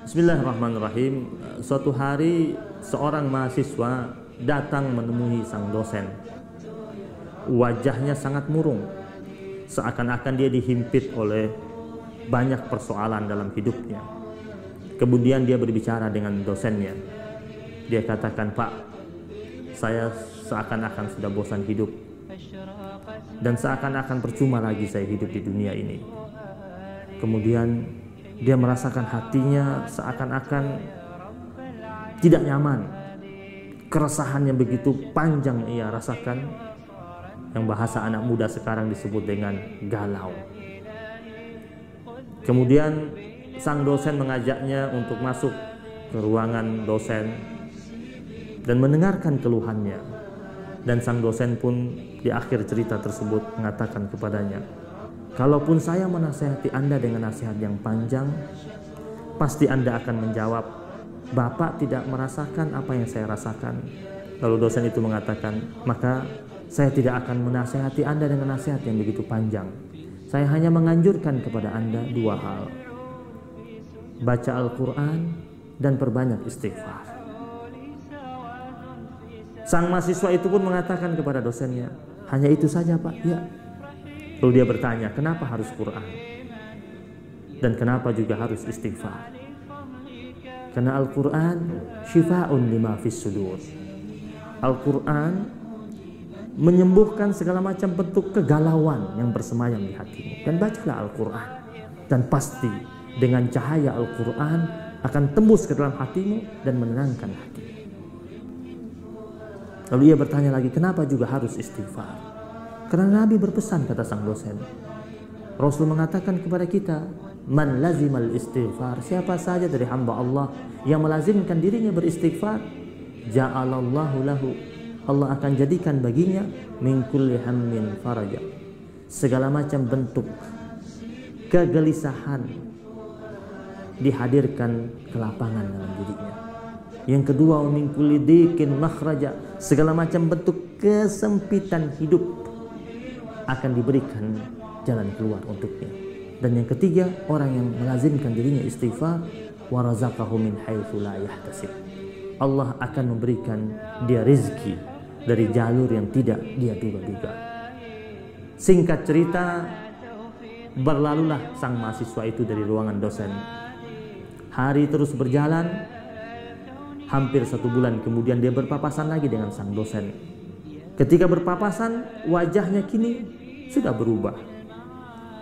Bismillahirrahmanirrahim. Suatu hari seorang mahasiswa datang menemui sang dosen. Wajahnya sangat murung, seakan-akan dia dihimpit oleh banyak persoalan dalam hidupnya. Kemudian dia berbicara dengan dosennya. Dia katakan, "Pak, saya seakan-akan sudah bosan hidup dan seakan-akan percuma lagi saya hidup di dunia ini." Kemudian dia merasakan hatinya seakan-akan tidak nyaman. Keresahan yang begitu panjang ia rasakan, yang bahasa anak muda sekarang disebut dengan galau. Kemudian sang dosen mengajaknya untuk masuk ke ruangan dosen dan mendengarkan keluhannya. Dan sang dosen pun di akhir cerita tersebut mengatakan kepadanya, "Kalaupun saya menasihati Anda dengan nasihat yang panjang, pasti Anda akan menjawab, 'Bapak tidak merasakan apa yang saya rasakan.'" Lalu dosen itu mengatakan, "Maka saya tidak akan menasihati Anda dengan nasihat yang begitu panjang. Saya hanya menganjurkan kepada Anda dua hal. Baca Al-Quran dan perbanyak istighfar." Sang mahasiswa itu pun mengatakan kepada dosennya, "Hanya itu saja, Pak?" "Ya." Lalu dia bertanya, "Kenapa harus Quran? Dan kenapa juga harus istighfar?" Karena Al-Quran syifa'un lima fis sudur. Al-Quran menyembuhkan segala macam bentuk kegalauan yang bersemayam di hatimu. Dan bacalah Al-Quran, dan pasti dengan cahaya Al-Quran akan tembus ke dalam hatimu dan menenangkan hatimu. Lalu ia bertanya lagi, "Kenapa juga harus istighfar?" Karena Nabi berpesan, kata sang dosen. Rasul mengatakan kepada kita, "Man lazimal istighfar," siapa saja dari hamba Allah yang melazimkan dirinya beristighfar, ja'alallahu lahu, Allah akan jadikan baginya min kulli hammin faraja, segala macam bentuk kegelisahan dihadirkan kelapangan dalam dirinya. Yang kedua, min kulli dikin makhraja, segala macam bentuk kesempitan hidup akan diberikan jalan keluar untuknya. Dan yang ketiga, orang yang melazimkan dirinya istighfar, wa razaqahu min haitsu la yahtasib, Allah akan memberikan dia rezeki dari jalur yang tidak dia duga-duga. Singkat cerita, berlalulah sang mahasiswa itu dari ruangan dosen. Hari terus berjalan. Hampir 1 bulan kemudian dia berpapasan lagi dengan sang dosen. Ketika berpapasan, wajahnya kini sudah berubah.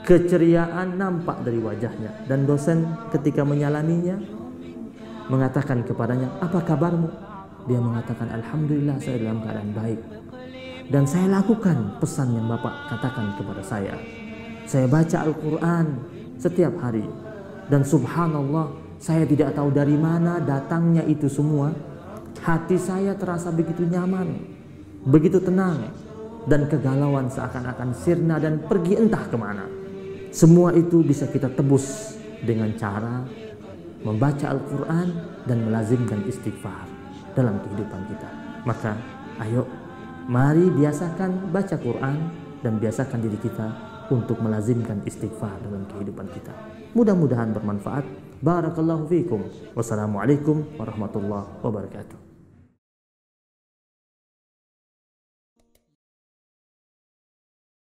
Keceriaan nampak dari wajahnya. Dan dosen ketika menyalaminya mengatakan kepadanya, "Apa kabarmu?" Dia mengatakan, "Alhamdulillah, saya dalam keadaan baik. Dan saya lakukan pesan yang Bapak katakan kepada saya. Saya baca Al-Quran setiap hari. Dan subhanallah, saya tidak tahu dari mana datangnya itu semua. Hati saya terasa begitu nyaman, begitu tenang, dan kegalauan seakan-akan sirna dan pergi entah kemana. Semua itu bisa kita tebus dengan cara membaca Al-Quran dan melazimkan istighfar dalam kehidupan kita." Maka ayo, mari biasakan baca Quran dan biasakan diri kita untuk melazimkan istighfar dalam kehidupan kita. Mudah-mudahan bermanfaat. Barakallahu fiikum. Wassalamualaikum warahmatullahi wabarakatuh.